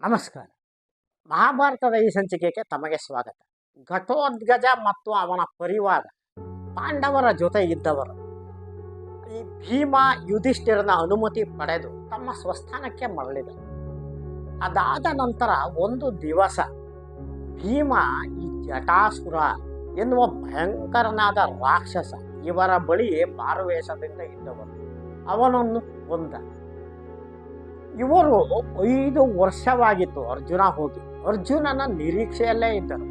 ನಮಸ್ಕಾರ. ಮಹಾಭಾರತದ ಈ ಸಂಚಿಕೆಗೆ ತಮಗೆ ಸ್ವಾಗತ. ಘಟೋತ್ಕಚ ಮತ್ತು ಅವನ ಪರಿವಾರ ಪಾಂಡವರ ಜೊತೆ ಇದ್ದವರು ಈ ಭೀಮ ಯುಧಿಷ್ಠಿರನ ಅನುಮತಿ ಪಡೆದು ತಮ್ಮ ಸ್ವಸ್ಥಾನಕ್ಕೆ ಮರಳಿದರು. ಅದಾದ ನಂತರ ಒಂದು ದಿವಸ ಭೀಮ ಈ ಜಟಾಸುರ ಎನ್ನುವ ಭಯಂಕರನಾದ ರಾಕ್ಷಸ ಇವರ ಬಳಿ ಮಾರುವೇಷದಿಂದ ಇದ್ದವರು ಅವನನ್ನು ಕೊಂದ. ಇವರು 5 ವರ್ಷವಾಗಿತ್ತು ಅರ್ಜುನ ಹೋಗಿ. ಅರ್ಜುನನ ನಿರೀಕ್ಷೆಯಲ್ಲೇ ಇದ್ದರು.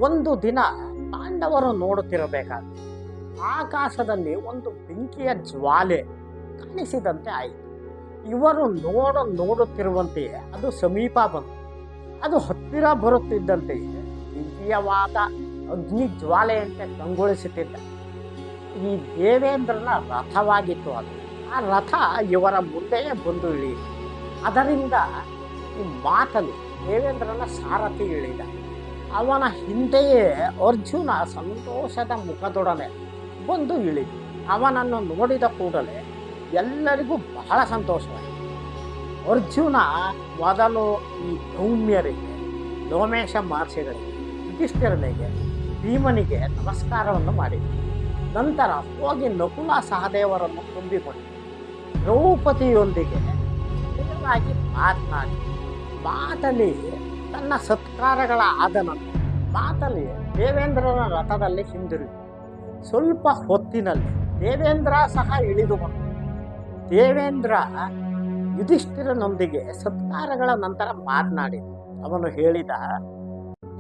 ಒಂದು ದಿನ ಪಾಂಡವರು ನೋಡುತ್ತಿರಬೇಕಾದ್ರೆ ಆಕಾಶದಲ್ಲಿ ಒಂದು ಬೆಂಕಿಯ ಜ್ವಾಲೆ ಕಾಣಿಸಿದಂತೆ ಆಯಿತು. ಇವರು ನೋಡುತ್ತಿರುವಂತೆಯೇ ಅದು ಸಮೀಪ ಬಂತು. ಅದು ಹತ್ತಿರ ಬರುತ್ತಿದ್ದಂತೆಯೇ ದಿವ್ಯವಾದ ಅಗ್ನಿ ಜ್ವಾಲೆಯಂತೆ ಕಂಗೊಳಿಸುತ್ತಿದ್ದ. ಈ ದೇವೇಂದ್ರನ ರಥವಾಗಿತ್ತು ಅದು. ಆ ರಥ ಇವರ ಮುಂದೆಯೇ ಬಂದು ಇಳಿಯಿತು. ಅದರಿಂದ ಈ ಮಾತಲ್ಲಿ ದೇವೇಂದ್ರನ ಸಾರಥಿ ಇಳಿದ. ಅವನ ಹಿಂದೆಯೇ ಅರ್ಜುನ ಸಂತೋಷದ ಮುಖದೊಡನೆ ಬಂದು ಇಳಿದ. ಅವನನ್ನು ನೋಡಿದ ಕೂಡಲೇ ಎಲ್ಲರಿಗೂ ಬಹಳ ಸಂತೋಷವಾಯಿತು. ಅರ್ಜುನ ಮೊದಲು ಈ ಗೌಮ್ಯರಿಗೆ, ಲೋಮೇಶ ಮಹರ್ಷಿಗಳಿಗೆ, ಯುಧಿಷ್ಠಿರನಿಗೆ, ಭೀಮನಿಗೆ ನಮಸ್ಕಾರವನ್ನು ಮಾಡಿದ. ನಂತರ ಹೋಗಿ ನಕುಲ ಸಹದೇವರನ್ನು ತುಂಬಿಕೊಂಡು ದ್ರೌಪದಿಯೊಂದಿಗೆ ಮಾತಲ್ಲಿ ತನ್ನ ಸತ್ಕಾರಗಳ ಆದ ನಂತರ ಮಾತಲ್ಲಿ ದೇವೇಂದ್ರನ ರಥದಲ್ಲಿ ಹಿಂದಿರುಗಿ ಸ್ವಲ್ಪ ಹೊತ್ತಿನಲ್ಲಿ ದೇವೇಂದ್ರ ಸಹ ಇಳಿದು ಬಂದ. ದೇವೇಂದ್ರ ಯುಧಿಷ್ಠಿರನೊಂದಿಗೆ ಸತ್ಕಾರಗಳ ನಂತರ ಮಾತನಾಡಿದ. ಅವನು ಹೇಳಿದ,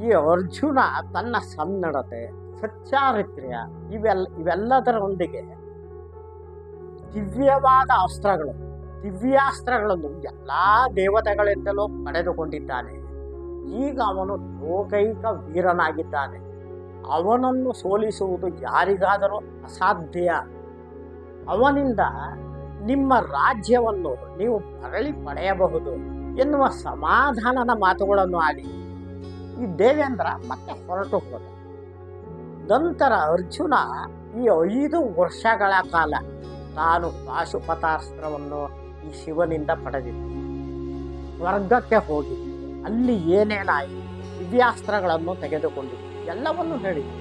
ಈ ಅರ್ಜುನ ತನ್ನ ಸನ್ನಡತೆ, ಸಚ್ಚಾರಿತ್ರ್ಯ ಇವೆಲ್ಲದರೊಂದಿಗೆ ದಿವ್ಯಾಸ್ತ್ರಗಳನ್ನು ಎಲ್ಲ ದೇವತೆಗಳಿಂದಲೂ ಪಡೆದುಕೊಂಡಿದ್ದಾನೆ. ಈಗ ಅವನು ಲೋಕೈಕ ವೀರನಾಗಿದ್ದಾನೆ. ಅವನನ್ನು ಸೋಲಿಸುವುದು ಯಾರಿಗಾದರೂ ಅಸಾಧ್ಯ. ಅವನಿಂದ ನಿಮ್ಮ ರಾಜ್ಯವನ್ನು ನೀವು ಮರಳಿ ಪಡೆಯಬಹುದು ಎನ್ನುವ ಸಮಾಧಾನದ ಮಾತುಗಳನ್ನು ಆಡಿ ಈ ದೇವೇಂದ್ರ ಮತ್ತೆ ಹೊರಟು ಹೋದ. ನಂತರ ಅರ್ಜುನ ಈ 5 ವರ್ಷಗಳ ಕಾಲ ತಾನು ಪಾಶುಪತಾಸ್ತ್ರವನ್ನು ಈ ಶಿವನಿಂದ ಪಡೆದಿದ್ದು, ಸ್ವರ್ಗಕ್ಕೆ ಹೋಗಿದ್ದು, ಅಲ್ಲಿ ಏನೇನಾಯಿತು, ದಿವ್ಯಾಸ್ತ್ರಗಳನ್ನು ತೆಗೆದುಕೊಂಡಿದ್ದು ಎಲ್ಲವನ್ನು ಹೇಳಿದ್ದು.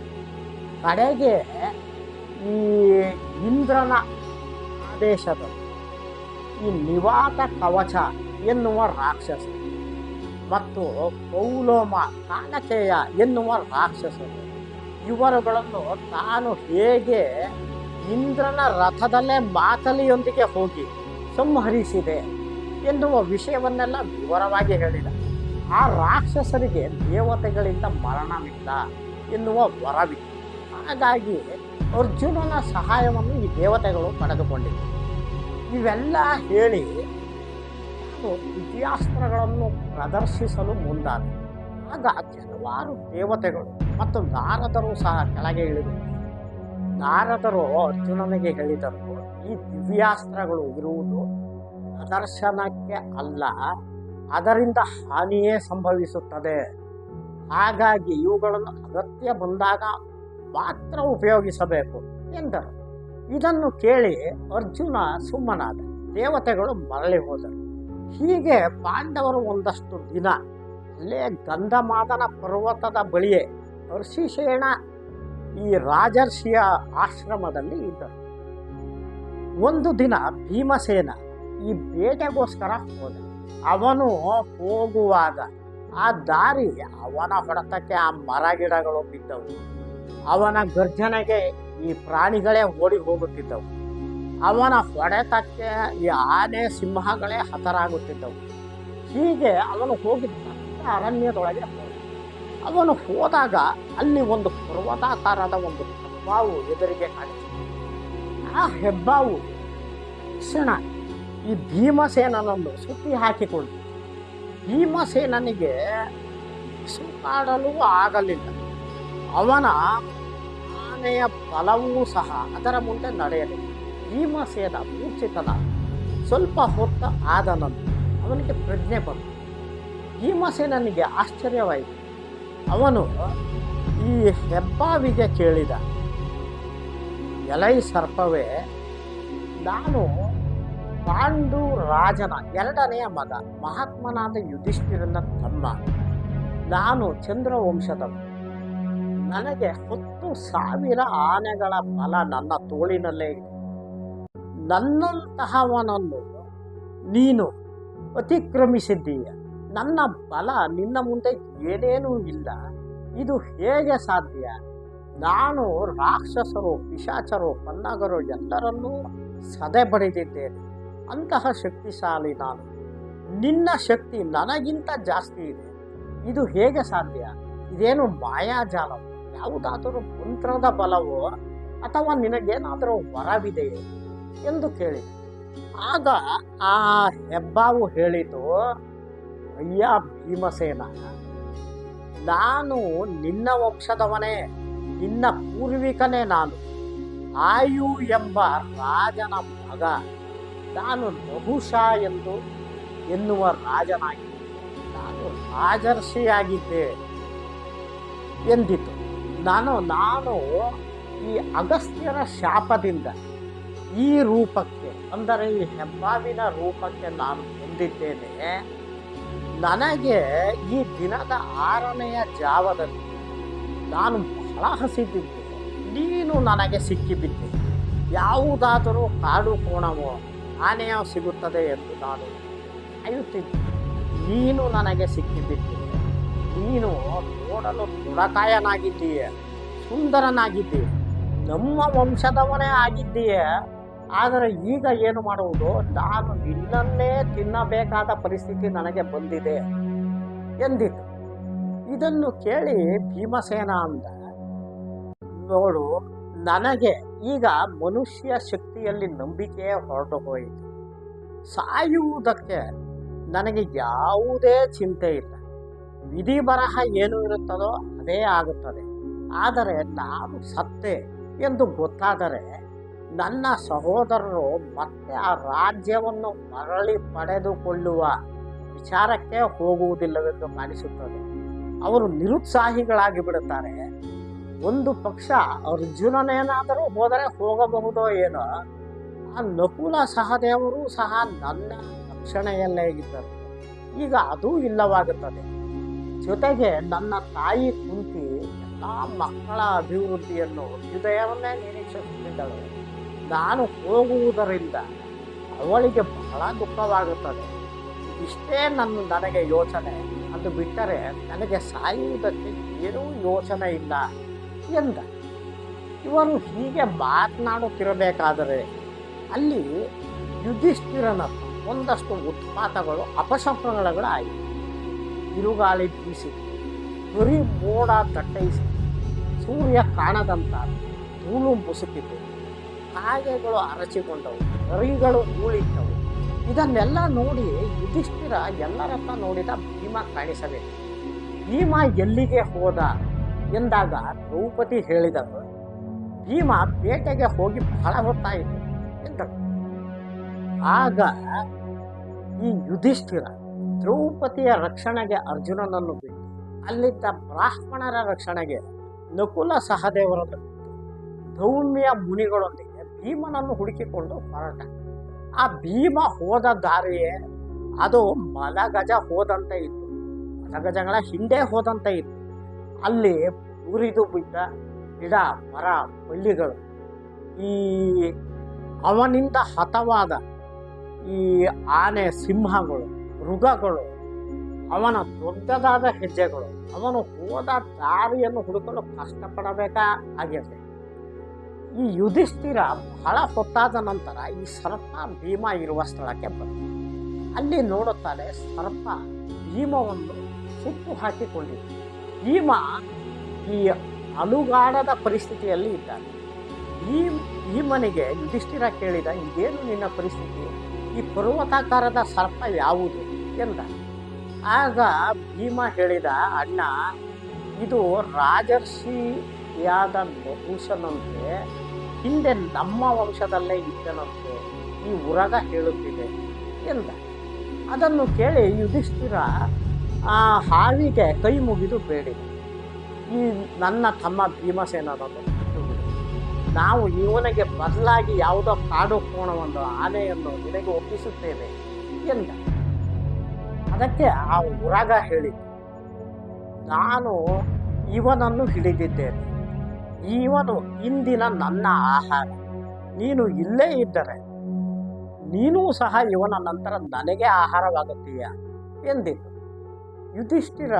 ಕಡೆಗೆ ಈ ಇಂದ್ರನ ಆದೇಶದಲ್ಲಿ ಈ ನಿವಾತ ಕವಚ ಎನ್ನುವ ರಾಕ್ಷಸ ಮತ್ತು ಪೌಲೋಮ ಕಾಣಕೇಯ ಎನ್ನುವ ರಾಕ್ಷಸರು ಇವರುಗಳನ್ನು ತಾನು ಹೇಗೆ ಇಂದ್ರನ ರಥದಲ್ಲೇ ಮಾತಲಿಯೊಂದಿಗೆ ಹೋಗಿ ಸಂಹರಿಸಿದೆ ಎನ್ನುವ ವಿಷಯವನ್ನೆಲ್ಲ ವಿವರವಾಗಿ ಹೇಳಿದ. ಆ ರಾಕ್ಷಸರಿಗೆ ದೇವತೆಗಳಿಂದ ಮರಣವಿಲ್ಲ ಎನ್ನುವ ವರವಿತ್ತು. ಹಾಗಾಗಿ ಅರ್ಜುನನ ಸಹಾಯವನ್ನು ಈ ದೇವತೆಗಳು ಪಡೆದುಕೊಂಡಿವೆ. ಇವೆಲ್ಲ ಹೇಳಿ ನಾನು ದಿವ್ಯಾಸ್ತ್ರಗಳನ್ನು ಪ್ರದರ್ಶಿಸಲು ಮುಂದಾದ. ಆಗ ಕೆಲವಾರು ದೇವತೆಗಳು ಮತ್ತು ನಾರದರು ಸಹ ಕೆಳಗೆ ಇಳಿದು ನಾರದರು ಅರ್ಜುನನಿಗೆ ಹೇಳಿದರು, ಈ ದಿವ್ಯಾಸ್ತ್ರಗಳು ಇರುವುದು ಪ್ರದರ್ಶನಕ್ಕೆ ಅಲ್ಲ, ಅದರಿಂದ ಹಾನಿಯೇ ಸಂಭವಿಸುತ್ತದೆ. ಹಾಗಾಗಿ ಇವುಗಳನ್ನು ಅಗತ್ಯ ಬಂದಾಗ ಮಾತ್ರ ಉಪಯೋಗಿಸಬೇಕು ಎಂದರು. ಇದನ್ನು ಕೇಳಿ ಅರ್ಜುನ ಸುಮ್ಮನಾದ. ದೇವತೆಗಳು ಮರಳಿ ಹೋದರು. ಹೀಗೆ ಪಾಂಡವರು ಒಂದಷ್ಟು ದಿನ ಅಲ್ಲೇ ಗಂಧಮಾದನ ಪರ್ವತದ ಬಳಿಯೇ ಋಷಿಶೇಣ ಈ ರಾಜರ್ಷಿಯ ಆಶ್ರಮದಲ್ಲಿ ಇದ್ದರು. ಒಂದು ದಿನ ಭೀಮಸೇನ ಈ ಬೇಟೆಗೋಸ್ಕರ ಹೋದ. ಅವನು ಹೋಗುವಾಗ ಆ ದಾರಿ ಅವನ ಹೊಡೆತಕ್ಕೆ ಆ ಮರಗಿಡಗಳು ಬಿದ್ದವು. ಅವನ ಗರ್ಜನೆಗೆ ಈ ಪ್ರಾಣಿಗಳೇ ಓಡಿ ಹೋಗುತ್ತಿದ್ದವು. ಅವನ ಹೊಡೆತಕ್ಕೆ ಈ ಆನೆ ಸಿಂಹಗಳೇ ಹತರಾಗುತ್ತಿದ್ದವು. ಹೀಗೆ ಅವನು ಹೋಗಿದ್ದ ಅರಣ್ಯದೊಳಗೆ ಹೋದ. ಅವನು ಹೋದಾಗ ಅಲ್ಲಿ ಒಂದು ಪರ್ವತಾಕಾರದ ಒಂದು ಹೆಬ್ಬಾವು ಎದುರಿಗೆ ಕಾಣಿಸಿತು. ಆ ಹೆಬ್ಬಾವು ತಕ್ಷಣ ಈ ಭೀಮಸೇನನನ್ನು ಸುತ್ತಿ ಹಾಕಿಕೊಂಡು ಭೀಮಸೇನನಿಗೆ ಸುತ್ತಾಡಲು ಆಗಲಿಲ್ಲ. ಅವನ ಆನೆಯ ಬಲವೂ ಸಹ ಅದರ ಮುಂದೆ ನಡೆಯಲಿಲ್ಲ. ಭೀಮಸೇನ ಮೂರ್ಛಿತನ. ಸ್ವಲ್ಪ ಹೊತ್ತು ಆದ ನಂತರ ಅವನಿಗೆ ಪ್ರಜ್ಞೆ ಬಂತು. ಭೀಮಸೇನನಿಗೆ ಆಶ್ಚರ್ಯವಾಯಿತು. ಅವನು ಈ ಹೆಬ್ಬಾವಿಗೆ ಕೇಳಿದ, ಎಲೈ ಸರ್ಪವೇ, ನಾನು ಪಾಂಡು ರಾಜನ ಎರಡನೆಯ ಮಗ, ಮಹಾತ್ಮನಾದ ಯುಧಿಷ್ಠಿರನ ತಮ್ಮ. ನಾನು ಚಂದ್ರವಂಶದವನು. ನನಗೆ 10,000 ಆನೆಗಳ ಬಲ ನನ್ನ ತೋಳಿನಲ್ಲೇ ಇದೆ. ನನ್ನಂತಹವನನ್ನು ನೀನು ಅತಿಕ್ರಮಿಸಿದ್ದೀಯ. ನನ್ನ ಬಲ ನಿನ್ನ ಮುಂದೆ ಏನೇನೂ ಇಲ್ಲ. ಇದು ಹೇಗೆ ಸಾಧ್ಯ? ನಾನು ರಾಕ್ಷಸರು, ಪಿಶಾಚರು, ಪನ್ನಗರು ಎಲ್ಲರನ್ನೂ ಸದೆ ಬಡಿದಿದ್ದೇನೆ. ಅಂತಹ ಶಕ್ತಿಶಾಲಿ ನಾನು. ನಿನ್ನ ಶಕ್ತಿ ನನಗಿಂತ ಜಾಸ್ತಿ ಇದೆ. ಇದು ಹೇಗೆ ಸಾಧ್ಯ? ಇದೇನು ಮಾಯಾಜಾಲವೋ, ಯಾವುದಾದರೂ ಮಂತ್ರದ ಬಲವೋ, ಅಥವಾ ನಿನಗೇನಾದರೂ ವರವಿದೆಯೇ ಎಂದು ಕೇಳಿದೆ. ಆಗ ಆ ಹೆಬ್ಬಾವು ಹೇಳಿತು, ಅಯ್ಯ ಭೀಮಸೇನ, ನಾನು ನಿನ್ನ ವಂಶದವನೇ, ನಿನ್ನ ಪೂರ್ವಿಕನೇ. ನಾನು ಆಯು ಎಂಬ ರಾಜನ ಮಗ. ನಾನು ನಹುಷ ಎನ್ನುವ ರಾಜನಾಗಿದ್ದೆ. ನಾನು ರಾಜರ್ಷಿಯಾಗಿದ್ದೆ ಎಂದಿತು. ನಾನು ಈ ಅಗಸ್ತ್ಯರ ಶಾಪದಿಂದ ಈ ರೂಪಕ್ಕೆ, ಅಂದರೆ ಈ ಹೆಬ್ಬಾವಿನ ರೂಪಕ್ಕೆ ನಾನು ಹೊಂದಿದ್ದೇನೆ. ನನಗೆ ಈ ದಿನದ 6ನೆಯ ಜಾವದಲ್ಲಿ ನಾನು ಬಹಳ ಹಸಿದಿದ್ದೆ. ನೀನು ನನಗೆ ಸಿಕ್ಕಿಬಿದ್ದೆ. ಯಾವುದಾದರೂ ಕಾಡು ಕೋಣವೋ ಆನೆಯೋ ಸಿಗುತ್ತದೆ ಎಂದು ನಾನು ಕಾಯುತ್ತಿದ್ದೆ. ನೀನು ನನಗೆ ಸಿಕ್ಕಿಬಿದ್ದೆ. ನೀನು ನೋಡಲು ತುಡಕಾಯನಾಗಿದ್ದೀಯ, ಸುಂದರನಾಗಿದ್ದೀಯ, ನಮ್ಮ ವಂಶದವನೇ ಆಗಿದ್ದೀಯ. ಆದರೆ ಈಗ ಏನು ಮಾಡುವುದು? ನಾನು ನಿನ್ನನ್ನೇ ತಿನ್ನಬೇಕಾದ ಪರಿಸ್ಥಿತಿ ನನಗೆ ಬಂದಿದೆ ಎಂದಿತು. ಇದನ್ನು ಕೇಳಿ ಭೀಮಸೇನ ಅಂದ, ನೋಡು, ನನಗೆ ಈಗ ಮನುಷ್ಯ ಶಕ್ತಿಯಲ್ಲಿ ನಂಬಿಕೆ ಹೊರಟು ಹೋಯಿತು. ಸಾಯುವುದಕ್ಕೆ ನನಗೆ ಯಾವುದೇ ಚಿಂತೆ ಇಲ್ಲ. ವಿಧಿ ಬರಹ ಏನು ಇರುತ್ತದೋ ಅದೇ ಆಗುತ್ತದೆ. ಆದರೆ ನಾನು ಸತ್ತೆ ಎಂದು ಗೊತ್ತಾದರೆ ನನ್ನ ಸಹೋದರರು ಮತ್ತೆ ಆ ರಾಜ್ಯವನ್ನು ಮರಳಿ ಪಡೆದುಕೊಳ್ಳುವ ವಿಚಾರಕ್ಕೆ ಹೋಗುವುದಿಲ್ಲವೆಂದು ಕಾಣಿಸುತ್ತದೆ. ಅವರು ನಿರುತ್ಸಾಹಿಗಳಾಗಿ ಬಿಡುತ್ತಾರೆ. ಒಂದು ಪಕ್ಷ ಅರ್ಜುನನೇನಾದರೂ ಹೋದರೆ ಹೋಗಬಹುದೋ ಏನೋ. ಆ ನಕುಲ ಸಹದೇವರು ಸಹ ನನ್ನ ರಕ್ಷಣೆಯಲ್ಲೇ ಇದ್ದರು. ಈಗ ಅದೂ ಇಲ್ಲವಾಗುತ್ತದೆ. ಜೊತೆಗೆ ನನ್ನ ತಾಯಿ ಕುಂತಿ ಎಲ್ಲ ಮಕ್ಕಳ ಅಭಿವೃದ್ಧಿಯನ್ನು ಹೃದಯವನ್ನೇ ನಿರೀಕ್ಷಿಸುತ್ತಿದ್ದಳು. ನಾನು ಹೋಗುವುದರಿಂದ ಅವಳಿಗೆ ಬಹಳ ದುಃಖವಾಗುತ್ತದೆ. ಇಷ್ಟೇ ನನಗೆ ಯೋಚನೆ. ಅದು ಬಿಟ್ಟರೆ ನನಗೆ ಸಾಯುವುದಕ್ಕೆ ಏನೂ ಯೋಚನೆ ಇಲ್ಲ ಎಂದ. ಇವರು ಹೀಗೆ ಮಾತನಾಡುತ್ತಿರಬೇಕಾದರೆ ಅಲ್ಲಿ ಯುಧಿಷ್ಠಿರನ ಒಂದಷ್ಟು ಉತ್ಪಾತಗಳು, ಅಪಶಕುನಗಳು ಆಯಿತು. ಬಿರುಗಾಳಿ ಬೀಸಿತು, ಬರೀ ಮೋಡ ದಟ್ಟೈಸಿ, ಸೂರ್ಯ ಕಾಣದಂತ ಧೂಳು ಮುಸುಕಿತು, ಕಾಗೆಗಳು ಅರಚಿಕೊಂಡವು, ನರಿಗಳು ಊಳಿಟ್ಟವು. ಇದನ್ನೆಲ್ಲ ನೋಡಿ ಯುಧಿಷ್ಠಿರ ಎಲ್ಲರತ್ತ ನೋಡಿದ. ಭೀಮ ಕಾಣಿಸಬೇಕು. ಭೀಮ ಎಲ್ಲಿಗೆ ಹೋದ ಎಂದಾಗ ದ್ರೌಪದಿ ಹೇಳಿದರು, ಭೀಮ ಬೇಟೆಗೆ ಹೋಗಿ ಬಹಳ ಹೊತ್ತಾಯಿತು ಎಂದರು. ಆಗ ಈ ಯುಧಿಷ್ಠಿರ ದ್ರೌಪದಿಯ ರಕ್ಷಣೆಗೆ ಅರ್ಜುನನನ್ನು ಬಿಟ್ಟು, ಅಲ್ಲಿದ್ದ ಬ್ರಾಹ್ಮಣರ ರಕ್ಷಣೆಗೆ ನಕುಲ ಸಹದೇವರನ್ನು ಬಿಟ್ಟು, ಧೌಮ್ಯ ಮುನಿಗಳೊಂದಿಗೆ ಭೀಮನನ್ನು ಹುಡುಕಿಕೊಂಡು ಹೊರಟ. ಆ ಭೀಮ ಹೋದ ದಾರಿಯೇ ಅದು ಮಲಗಜ ಹೋದಂತೆ ಇತ್ತು. ಮಲಗಜಗಳ ಹಿಂದೆ ಹೋದಂತೆ ಇತ್ತು. ಅಲ್ಲಿ ಉರಿದು ಬಿದ್ದ ಗಿಡ, ಮರ, ಬಳ್ಳಿಗಳು, ಈ ಅವನಿಂದ ಹತವಾದ ಈ ಆನೆ, ಸಿಂಹಗಳು, ಮೃಗಗಳು, ಅವನ ದೊಡ್ಡದಾದ ಹೆಜ್ಜೆಗಳು, ಅವನು ಹೋದ ದಾರಿಯನ್ನು ಹುಡುಕಲು ಕಷ್ಟಪಡಬೇಕಾಗಿದೆ. ಈ ಯುಧಿಷ್ಠಿರ ಬಹಳ ಹೊತ್ತಾದ ನಂತರ ಈ ಸರ್ಪ ಭೀಮ ಇರುವ ಸ್ಥಳಕ್ಕೆ ಬಂದ. ಅಲ್ಲಿ ನೋಡುತ್ತಾನೆ, ಸರ್ಪ ಭೀಮವನ್ನು ಸುತ್ತು ಹಾಕಿಕೊಂಡಿದೆ. ಭೀಮ ಈ ಅಲುಗಾಡದ ಪರಿಸ್ಥಿತಿಯಲ್ಲಿ ಇದ್ದಾನೆ. ಭೀಮನಿಗೆ ಯುಧಿಷ್ಠಿರ ಕೇಳಿದ, ಇದೇನು ನಿನ್ನ ಪರಿಸ್ಥಿತಿ? ಈ ಪರ್ವತಾಕಾರದ ಸರ್ಪ ಯಾವುದು ಎಂದ. ಆಗ ಭೀಮ ಹೇಳಿದ, ಅಣ್ಣ, ಇದು ರಾಜರ್ಷಿಯಾದ ನಹುಷನಂತೆ, ಹಿಂದೆ ನಮ್ಮ ವಂಶದಲ್ಲೇ ಇದ್ದನಂತೆ ಈ ಉರಗ ಹೇಳುತ್ತಿದೆ ಎಂದ. ಅದನ್ನು ಕೇಳಿ ಯುಧಿಷ್ಠಿರ ಆ ಹಾವಿಗೆ ಕೈ ಮುಗಿದು ಬೇಡಿದ, ಈ ನನ್ನ ತಮ್ಮ ಭೀಮಸೇನನನ್ನು ಬಿಟ್ಟುಬಿಡು. ನಾವು ಇವನಿಗೆ ಬದಲಾಗಿ ಯಾವುದೋ ಕಾಡು ಕೋಣವನ್ನು ಆನೆಯನ್ನು ನಿನಗೆ ಒಪ್ಪಿಸುತ್ತೇವೆ ಎಂದ. ಅದಕ್ಕೆ ಆ ಉರಗ ಹೇಳಿತು, ನಾನು ಇವನನ್ನು ಹಿಡಿದಿದ್ದೇನೆ, ಇವನು ಇಂದಿನ ನನ್ನ ಆಹಾರ. ನೀನು ಇಲ್ಲೇ ಇದ್ದರೆ ನೀನೂ ಸಹ ಇವನ ನಂತರ ನನಗೆ ಆಹಾರವಾಗುತ್ತೀಯ ಎಂದಿತು. ಯುಧಿಷ್ಠಿರ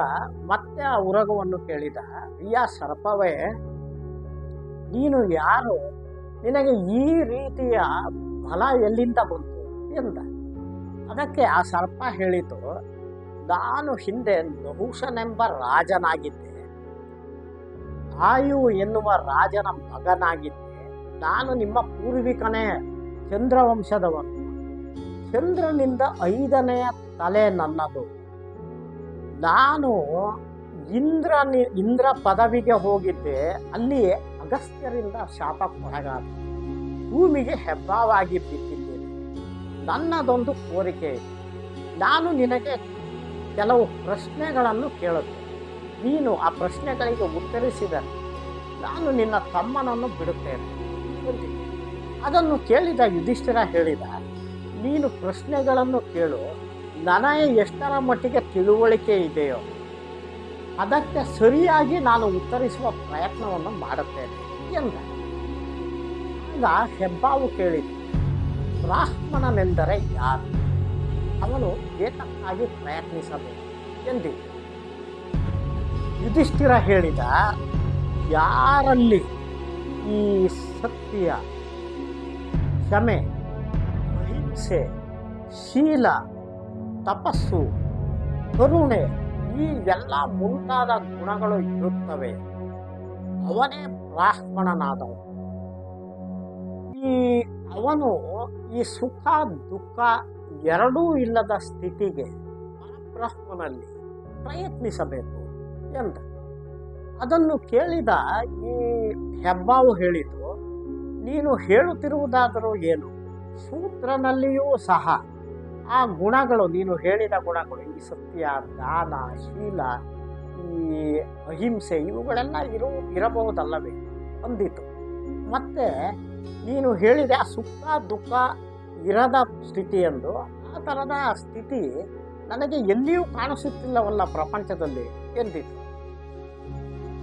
ಮತ್ತೆ ಆ ಉರಗವನ್ನು ಕೇಳಿದ, ಅಯ್ಯ ಸರ್ಪವೇ, ನೀನು ಯಾರು? ನಿನಗೆ ಈ ರೀತಿಯ ಬಲ ಎಲ್ಲಿಂದ ಬಂತು ಎಂದ. ಅದಕ್ಕೆ ಆ ಸರ್ಪ ಹೇಳಿತು, ನಾನು ಹಿಂದೆ ನಹುಷನೆಂಬ ರಾಜನಾಗಿದ್ದೆ, ಆಯು ಎನ್ನುವ ರಾಜನ ಮಗನಾಗಿದ್ದೆ. ನಾನು ನಿಮ್ಮ ಪೂರ್ವಿಕನೇ, ಚಂದ್ರವಂಶದವನು. ಚಂದ್ರನಿಂದ 5ನೇ ತಲೆ ನನ್ನದು. ನಾನು ಇಂದ್ರ ಪದವಿಗೆ ಹೋಗಿದ್ದೆ, ಅಲ್ಲಿ ಅಗಸ್ತ್ಯರಿಂದ ಶಾಪಕ್ಕೊಳಗಾದ, ಭೂಮಿಗೆ ಹೆಬ್ಬಾವಾಗಿ ಬಿಟ್ಟಿದ್ದೇನೆ. ನನ್ನದೊಂದು ಕೋರಿಕೆ ಇದೆ. ನಾನು ನಿನಗೆ ಕೆಲವು ಪ್ರಶ್ನೆಗಳನ್ನು ಕೇಳುತ್ತೇನೆ. ನೀನು ಆ ಪ್ರಶ್ನೆಗಳಿಗೆ ಉತ್ತರಿಸಿದರೆ ನಾನು ನಿನ್ನ ತಮ್ಮನನ್ನು ಬಿಡುತ್ತೇನೆ ಎಂದಿದ್ದೆ. ಅದನ್ನು ಕೇಳಿದ ಯುಧಿಷ್ಠಿರ ಹೇಳಿದ, ನೀನು ಪ್ರಶ್ನೆಗಳನ್ನು ಕೇಳು, ನನಗೆ ಎಷ್ಟರ ಮಟ್ಟಿಗೆ ತಿಳುವಳಿಕೆ ಇದೆಯೋ ಅದಕ್ಕೆ ಸರಿಯಾಗಿ ನಾನು ಉತ್ತರಿಸುವ ಪ್ರಯತ್ನವನ್ನು ಮಾಡುತ್ತೇನೆ ಎಂದ. ಆಗ ಹೆಬ್ಬಾವು ಕೇಳಿದ, ಬ್ರಾಹ್ಮಣನೆಂದರೆ ಯಾರು? ಅವನು ಏತಕ್ಕಾಗಿ ಪ್ರಯತ್ನಿಸಬೇಕು ಎಂದಿದ್ದ. ಯುಧಿಷ್ಠಿರ ಹೇಳಿದ, ಯಾರಲ್ಲಿ ಈ ಸತ್ಯ, ಕ್ಷಮೆ, ಅಹಿಂಸೆ, ಶೀಲ, ತಪಸ್ಸು, ಕರುಣೆ ಈ ಎಲ್ಲ ಮುಂತಾದ ಗುಣಗಳು ಇರುತ್ತವೆ, ಅವನೇ ಬ್ರಾಹ್ಮಣನಾದವನು. ಅವನು ಈ ಸುಖ ದುಃಖ ಎರಡೂ ಇಲ್ಲದ ಸ್ಥಿತಿಗೆ ಪರಬ್ರಹ್ಮನಲ್ಲಿ ಪ್ರಯತ್ನಿಸಬೇಕು ಎಂದ. ಅದನ್ನು ಕೇಳಿದ ಈ ಹೆಬ್ಬಾವು ಹೇಳಿತು, ನೀನು ಹೇಳುತ್ತಿರುವುದಾದರೂ ಏನು? ಶೂದ್ರನಲ್ಲಿಯೂ ಸಹ ಆ ಗುಣಗಳು, ನೀನು ಹೇಳಿದ ಗುಣಗಳು, ಈ ಸತ್ಯ, ದಾನ, ಶೀಲ, ಈ ಅಹಿಂಸೆ ಇವುಗಳೆಲ್ಲ ಇರಬಹುದಲ್ಲವೇ ಅಂದಿತು. ಮತ್ತೆ ನೀನು ಹೇಳಿದೆ ಆ ಸುಖ ದುಃಖ ಇರದ ಸ್ಥಿತಿ ಎಂದು. ಆ ಥರದ ಸ್ಥಿತಿ ನನಗೆ ಎಲ್ಲಿಯೂ ಕಾಣಿಸುತ್ತಿಲ್ಲವಲ್ಲ ಪ್ರಪಂಚದಲ್ಲಿ ಎಂದಿತು.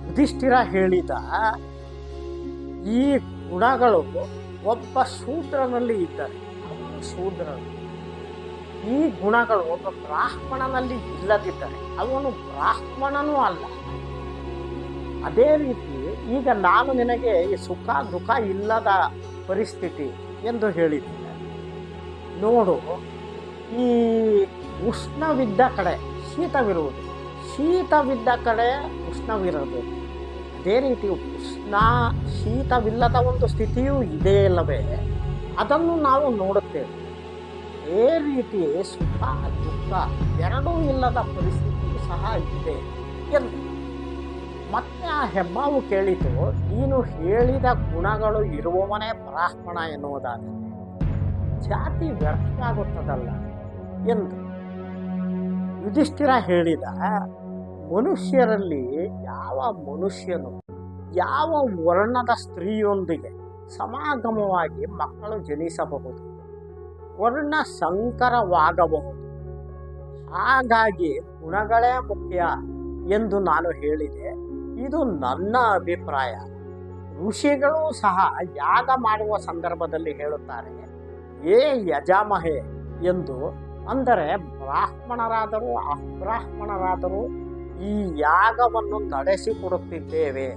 ಯುಧಿಷ್ಠಿರ ಹೇಳಿದ, ಈ ಗುಣಗಳು ಒಬ್ಬ ಶೂದ್ರನಲ್ಲಿ ಇದ್ದರೆ ಅವನು ಶೂದ್ರನು. ಈ ಗುಣಗಳು ಒಬ್ಬ ಬ್ರಾಹ್ಮಣನಲ್ಲಿ ಇಲ್ಲದಿದ್ದರೆ ಅವನು ಬ್ರಾಹ್ಮಣನೂ ಅಲ್ಲ. ಅದೇ ರೀತಿ ಈಗ ನಾನು ನಿನಗೆ ಈ ಸುಖ ದುಃಖ ಇಲ್ಲದ ಪರಿಸ್ಥಿತಿ ಎಂದು ಹೇಳಿದ್ದೇನೆ. ನೋಡು, ಈ ಉಷ್ಣವಿದ್ದ ಕಡೆ ಶೀತವಿರುವುದು, ಶೀತವಿದ್ದ ಕಡೆ ಉಷ್ಣವಿರಬೇಕು. ಅದೇ ರೀತಿ ಶೀತವಿಲ್ಲದ ಒಂದು ಸ್ಥಿತಿಯೂ ಇದೆ ಅಲ್ಲವೇ? ಅದನ್ನು ನಾವು ನೋಡುತ್ತೇವೆ. ಅದೇ ರೀತಿ ಸುಖ ದುಃಖ ಎರಡೂ ಇಲ್ಲದ ಪರಿಸ್ಥಿತಿಯೂ ಸಹ ಇದೆ ಎಂದು. ಮತ್ತೆ ಆ ಹೆಬ್ಬಾವು ಕೇಳಿತು, ನೀನು ಹೇಳಿದ ಗುಣಗಳು ಇರುವವನೇ ಬ್ರಾಹ್ಮಣ ಎನ್ನುವುದಾದರೆ ಜಾತಿ ವ್ಯರ್ಥ ಆಗುತ್ತದಲ್ಲ ಎಂದು. ಯುಧಿಷ್ಠಿರ ಹೇಳಿದ, ಮನುಷ್ಯರಲ್ಲಿ ಯಾವ ಮನುಷ್ಯನು ಯಾವ ವರ್ಣದ ಸ್ತ್ರೀಯೊಂದಿಗೆ ಸಮಾಗಮವಾಗಿ ಮಕ್ಕಳು ಜನಿಸಬಹುದು, ವರ್ಣ ಸಂಕರವಾಗಬಹುದು. ಹಾಗಾಗಿ ಗುಣಗಳೇ ಮುಖ್ಯ ಎಂದು ನಾನು ಹೇಳಿದೆ. ಇದು ನನ್ನ ಅಭಿಪ್ರಾಯ. ಋಷಿಗಳು ಸಹ ಯಾಗ ಮಾಡುವ ಸಂದರ್ಭದಲ್ಲಿ ಹೇಳುತ್ತಾರೆ, ಏ ಯಜಾಮಹೆ ಎಂದು. ಅಂದರೆ ಬ್ರಾಹ್ಮಣರಾದರೂ ಅಬ್ರಾಹ್ಮಣರಾದರೂ ಈ ಯಾಗವನ್ನು ನಡೆಸಿಕೊಡುತ್ತಿದ್ದೇವೆ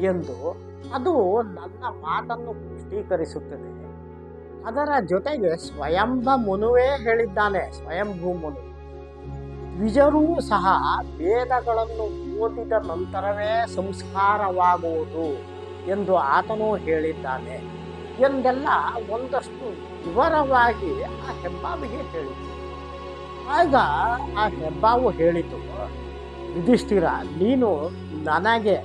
ಎಂದು. ಅದು ನನ್ನ ಮಾತನ್ನು ಪುಷ್ಟೀಕರಿಸುತ್ತದೆ. ಅದರ ಜೊತೆಗೆ ಸ್ವಯಂಭ ಮುನುವೇ ಹೇಳಿದ್ದಾನೆ, ಸ್ವಯಂಭೂ ಮುನು. ದ್ವಿಜರೂ ಸಹ ವೇದಗಳನ್ನು ಓದಿದ ನಂತರವೇ ಸಂಸ್ಕಾರವಾಗುವುದು ಎಂದು ಆತನೂ ಹೇಳಿದ್ದಾನೆ ಎಂದೆಲ್ಲ ಒಂದಷ್ಟು ವಿವರವಾಗಿ ಆ ಹೆಬ್ಬಾವಿಗೆ ಹೇಳಿತು. ಆಗ ಆ ಹೆಬ್ಬಾವು ಹೇಳಿತು, ಯುಧಿಷ್ಠಿರ, ನೀನು ನನಗೆ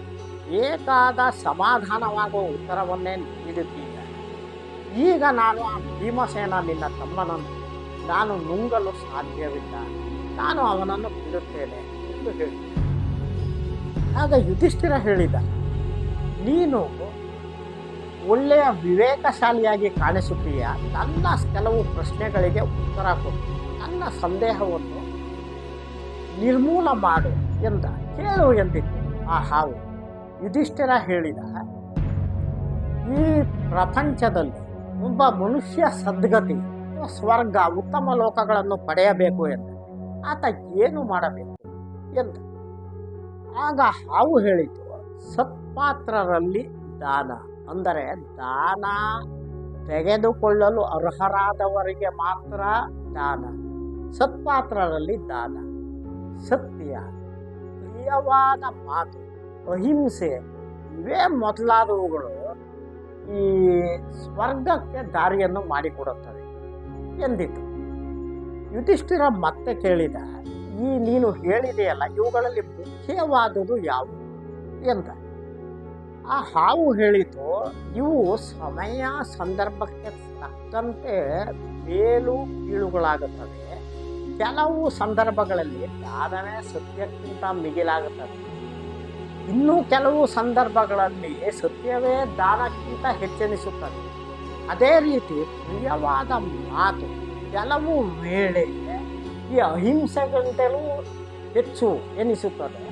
ಬೇಕಾದ ಸಮಾಧಾನವಾಗುವ ಉತ್ತರವನ್ನೇ ನೀಡುತ್ತೀಯ. ಈಗ ನಾನು ಆ ಭೀಮಸೇನ ನಿನ್ನ ತಮ್ಮನನ್ನು ನಾನು ನುಂಗಲು ಸಾಧ್ಯವಿಲ್ಲ, ನಾನು ಅವನನ್ನು ಬಿಡುತ್ತೇನೆ ಎಂದು ಹೇಳಿ. ಆಗ ಯುಧಿಷ್ಠಿರ ಹೇಳಿದ, ನೀನು ಒಳ್ಳೆಯ ವಿವೇಕಶಾಲಿಯಾಗಿ ಕಾಣಿಸುತ್ತೀಯ. ನನ್ನ ಕೆಲವು ಪ್ರಶ್ನೆಗಳಿಗೆ ಉತ್ತರ ಕೊಡು, ನನ್ನ ಸಂದೇಹವನ್ನು ನಿರ್ಮೂಲ ಮಾಡು ಎಂದ. ಕೇಳು ಎಂದಿತ್ತು ಆ ಹಾವು. ಯುಧಿಷ್ಠಿರ ಹೇಳಿದ, ಈ ಪ್ರಪಂಚದಲ್ಲಿ ಒಬ್ಬ ಮನುಷ್ಯ ಸದ್ಗತಿ, ಸ್ವರ್ಗ, ಉತ್ತಮ ಲೋಕಗಳನ್ನು ಪಡೆಯಬೇಕು ಎಂದ. ಆತ ಏನು ಮಾಡಬೇಕು ಎಂದ. ಆಗ ಹಾವು ಹೇಳಿತು, ಸತ್ಪಾತ್ರರಲ್ಲಿ ದಾನ, ಅಂದರೆ ದಾನ ತೆಗೆದುಕೊಳ್ಳಲು ಅರ್ಹರಾದವರಿಗೆ ಮಾತ್ರ ದಾನ. ಸತ್ಪಾತ್ರರಲ್ಲಿ ದಾನ, ಸತ್ಯ, ಪ್ರಿಯವಾದ ಮಾತು, ಅಹಿಂಸೆ ಇವೇ ಮೊದಲಾದವುಗಳು ಈ ಸ್ವರ್ಗಕ್ಕೆ ದಾರಿಯನ್ನು ಮಾಡಿಕೊಡುತ್ತವೆ ಎಂದಿತು. ಯುಧಿಷ್ಠಿರ ಮತ್ತೆ ಕೇಳಿದ, ಈ ನೀನು ಹೇಳಿದೆಯಲ್ಲ, ಇವುಗಳಲ್ಲಿ ಮುಖ್ಯವಾದುದು ಯಾವುದು ಎಂದ. ಆ ಹಾವು ಹೇಳಿತು, ಇವು ಸಮಯ ಸಂದರ್ಭಕ್ಕೆ ತಕ್ಕಂತೆ ಮೇಲು ಕೀಳುಗಳಾಗುತ್ತವೆ. ಕೆಲವು ಸಂದರ್ಭಗಳಲ್ಲಿ ದಾನವೇ ಸತ್ಯಕ್ಕಿಂತ ಮಿಗಿಲಾಗುತ್ತದೆ. ಇನ್ನು ಕೆಲವು ಸಂದರ್ಭಗಳಲ್ಲಿ ಸತ್ಯವೇ ದಾನಕ್ಕಿಂತ ಹೆಚ್ಚೆನಿಸುತ್ತದೆ. ಅದೇ ರೀತಿ ಪ್ರಿಯವಾದ ಮಾತು ಕೆಲವು ವೇಳೆ ಈ ಅಹಿಂಸೆಗಿಂತಲೂ ಹೆಚ್ಚು ಎನಿಸುತ್ತದೆ.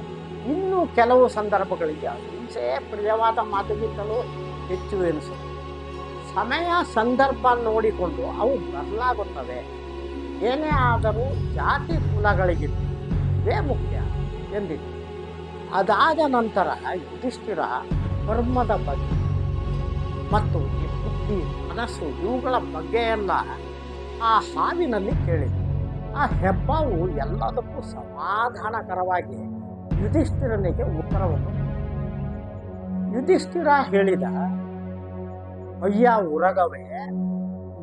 ಇನ್ನು ಕೆಲವು ಸಂದರ್ಭಗಳಿಗೆ ಅಹಿಂಸೆಯೇ ಪ್ರಿಯವಾದ ಮಾತುಗಿಂತಲೂ ಹೆಚ್ಚು ಎನಿಸುತ್ತದೆ. ಸಮಯ ಸಂದರ್ಭ ನೋಡಿಕೊಂಡು ಅವು ಬದಲಾಗುತ್ತವೆ. ಏನೇ ಆದರೂ ಜಾತಿ ಕುಲಗಳಿಗಿಂತ ಇವೇ ಮುಖ್ಯ ಎಂದಿತು. ಅದಾದ ನಂತರ ಯುಧಿಷ್ಠಿರ ಕರ್ಮದ ಬಗ್ಗೆ ಮತ್ತು ಈ ಬುದ್ಧಿ, ಮನಸ್ಸು ಇವುಗಳ ಬಗ್ಗೆ ಎಲ್ಲ ಆ ಹಾವಿನಲ್ಲಿ ಕೇಳಿತು. ಆ ಹೆಬ್ಬಾವು ಎಲ್ಲದಕ್ಕೂ ಸಮಾಧಾನಕರವಾಗಿ ಯುಧಿಷ್ಠಿರನಿಗೆ ಉತ್ತರವನ್ನು ಯುಧಿಷ್ಠಿರ ಹೇಳಿದ, ಅಯ್ಯ ಉರಗವೇ,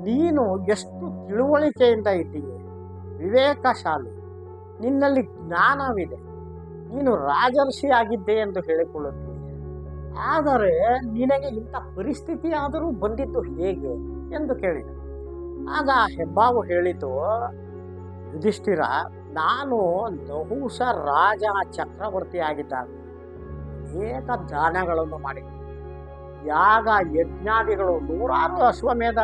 ನೀನು ಎಷ್ಟು ತಿಳುವಳಿಕೆಯಿಂದ ಇದ್ದೀಯ, ವಿವೇಕಶಾಲಿ, ನಿನ್ನಲ್ಲಿ ಜ್ಞಾನವಿದೆ, ನೀನು ರಾಜರ್ಷಿ ಆಗಿದ್ದೆ ಎಂದು ಹೇಳಿಕೊಳ್ಳುತ್ತೀಯ. ಆದರೆ ನಿನಗೆ ಇಂಥ ಪರಿಸ್ಥಿತಿ ಆದರೂ ಬಂದಿದ್ದು ಹೇಗೆ ಎಂದು ಕೇಳಿದ. ಆಗ ಹೆಬ್ಬಾವು ಹೇಳಿತು, ಯುಧಿಷ್ಠಿರ, ನಾನು ನಹುಷ ರಾಜ ಚಕ್ರವರ್ತಿಯಾಗಿದ್ದಾಗ ಅನೇಕ ದಾನಗಳನ್ನು ಮಾಡಿದ್ದೆ. ಯಾಗ ಯಜ್ಞಾದಿಗಳು, ನೂರಾರು ಅಶ್ವಮೇಧ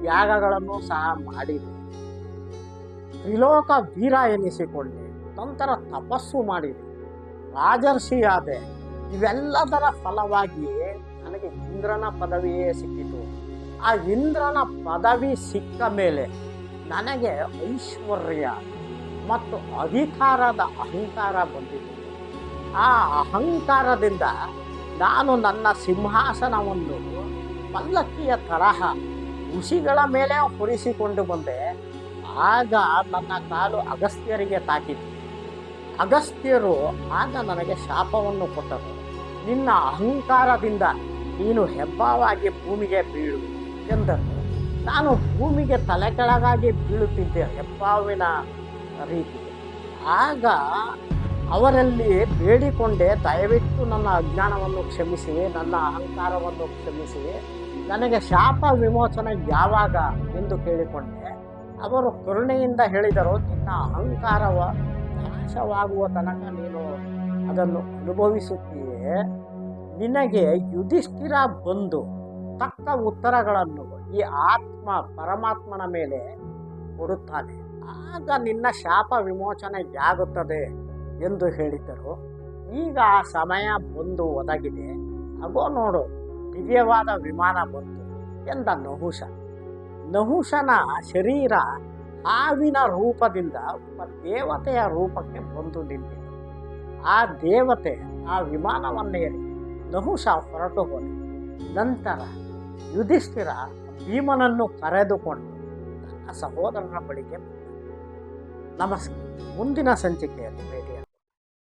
ಯಾಗಗಳನ್ನು ಸಹ ಮಾಡಿದೆ. ತ್ರಿಲೋಕ ವೀರ ಎನಿಸಿಕೊಂಡೆ. ನಂತರ ತಪಸ್ಸು ಮಾಡಿದೆ, ರಾಜರ್ಷಿಯಾದೆ. ಇವೆಲ್ಲದರ ಫಲವಾಗಿ ನನಗೆ ಇಂದ್ರನ ಪದವಿಯೇ ಸಿಕ್ಕಿತು. ಆ ಇಂದ್ರನ ಪದವಿ ಸಿಕ್ಕ ಮೇಲೆ ನನಗೆ ಐಶ್ವರ್ಯ ಮತ್ತು ಅಧಿಕಾರದ ಅಹಂಕಾರ ಬಂದಿತು. ಆ ಅಹಂಕಾರದಿಂದ ನಾನು ನನ್ನ ಸಿಂಹಾಸನವನ್ನು ಪಲ್ಲಕ್ಕಿಯ ತರಹ ಋಷಿಗಳ ಮೇಲೆ ಹೊರಿಸಿಕೊಂಡು ಬಂದೆ. ಆಗ ನನ್ನ ಕಾಲು ಅಗಸ್ತ್ಯರಿಗೆ ತಾಕಿತು. ಅಗಸ್ತ್ಯರು ಆಗ ನನಗೆ ಶಾಪವನ್ನು ಕೊಟ್ಟರು. ನಿನ್ನ ಅಹಂಕಾರದಿಂದ ನೀನು ಹೆಬ್ಬಾವಾಗಿ ಭೂಮಿಗೆ ಬೀಳು ಎಂದರು. ನಾನು ಭೂಮಿಗೆ ತಲೆ ಕೆಳಗಾಗಿ ಬೀಳುತ್ತಿದ್ದೆ ಹೆಬ್ಬಾವಿನ ರೀತಿ. ಆಗ ಅವರಲ್ಲಿ ಬೇಡಿಕೊಂಡೆ, ದಯವಿಟ್ಟು ನನ್ನ ಅಜ್ಞಾನವನ್ನು ಕ್ಷಮಿಸಿ, ನನ್ನ ಅಹಂಕಾರವನ್ನು ಕ್ಷಮಿಸಿ, ನನಗೆ ಶಾಪ ವಿಮೋಚನೆ ಯಾವಾಗ ಎಂದು ಕೇಳಿಕೊಂಡೆ. ಅವರು ಕರುಣೆಯಿಂದ ಹೇಳಿದರು, ನಿನ್ನ ಅಹಂಕಾರವ ನಾಶವಾಗುವ ತನಕ ನೀನು ಅದನ್ನು ಅನುಭವಿಸುತ್ತೀಯೇ. ನಿನಗೆ ಯುಧಿಷ್ಠಿರ ಬಂದು ತಕ್ಕ ಉತ್ತರಗಳನ್ನು ಈ ಆತ್ಮ ಪರಮಾತ್ಮನ ಮೇಲೆ ಕೊಡುತ್ತಾನೆ. ಆಗ ನಿನ್ನ ಶಾಪ ವಿಮೋಚನೆಯಾಗುತ್ತದೆ ಎಂದು ಹೇಳಿದ್ದರು. ಈಗ ಆ ಸಮಯ ಬಂದು ಒದಗಿದೆ. ಅಗೋ ನೋಡು, ದಿವ್ಯವಾದ ವಿಮಾನ ಬಂತು ಎಂದ ನಹುಷ. ನಹುಷನ ಶರೀರ ಹಾವಿನ ರೂಪದಿಂದ ಒಬ್ಬ ದೇವತೆಯ ರೂಪಕ್ಕೆ ಬಂದು ನಿಂತಿತು. ಆ ದೇವತೆ ಆ ವಿಮಾನವನ್ನೇರಿ ನಹುಷ ಹೊರಟು ಹೋದ. ನಂತರ ಯುಧಿಷ್ಠಿರ ಭೀಮನನ್ನು ಕರೆದುಕೊಂಡು ತನ್ನ ಸಹೋದರನ ಬಳಿಗೆ ಬಂದ. ನಮಸ್ಕಾರ. ಮುಂದಿನ ಸಂಚಿಕೆಯಲ್ಲಿ ಭೇಟಿಯಾಗೋಣ.